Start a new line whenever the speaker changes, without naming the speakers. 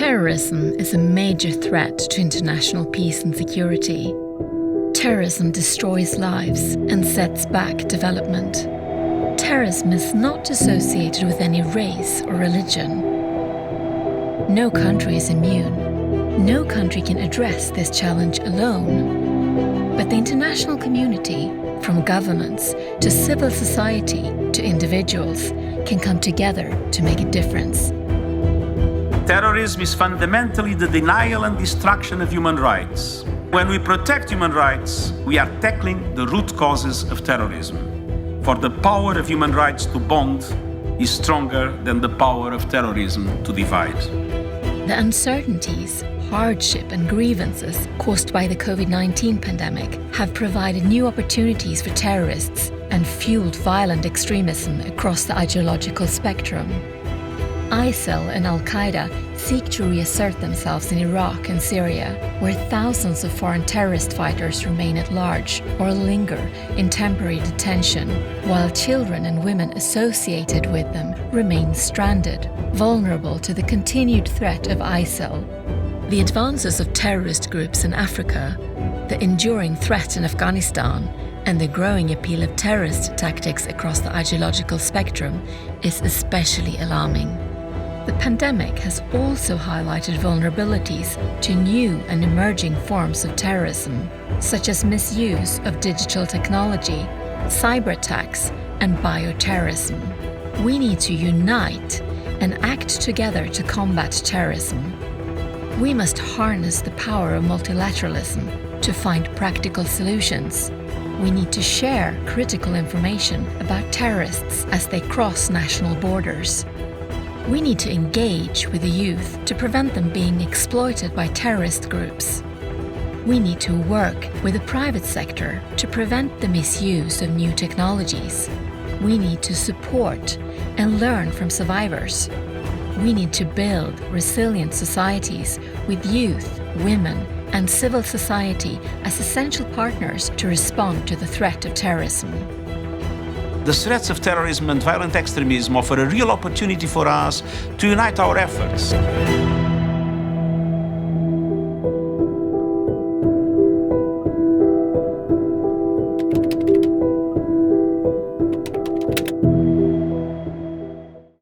Terrorism is a major threat to international peace and security. Terrorism destroys lives and sets back development. Terrorism is not associated with any race or religion. No country is immune. No country can address this challenge alone. But the international community, from governments to civil society to individuals, can come together to make a difference.
Terrorism is fundamentally the denial and destruction of human rights. When we protect human rights, we are tackling the root causes of terrorism. For the power of human rights to bond is stronger than the power of terrorism to divide.
The uncertainties, hardship and grievances caused by the COVID-19 pandemic have provided new opportunities for terrorists and fueled violent extremism across the ideological spectrum. ISIL and Al-Qaeda seek to reassert themselves in Iraq and Syria, where thousands of foreign terrorist fighters remain at large or linger in temporary detention, while children and women associated with them remain stranded, vulnerable to the continued threat of ISIL. The advances of terrorist groups in Africa, the enduring threat in Afghanistan, and the growing appeal of terrorist tactics across the ideological spectrum is especially alarming. The pandemic has also highlighted vulnerabilities to new and emerging forms of terrorism, such as misuse of digital technology, cyber attacks, and bioterrorism. We need to unite and act together to combat terrorism. We must harness the power of multilateralism to find practical solutions. We need to share critical information about terrorists as they cross national borders. We need to engage with the youth to prevent them being exploited by terrorist groups. We need to work with the private sector to prevent the misuse of new technologies. We need to support and learn from survivors. We need to build resilient societies with youth, women, and civil society as essential partners to respond to the threat of terrorism.
The threats of terrorism and violent extremism offer a real opportunity for us to unite our efforts.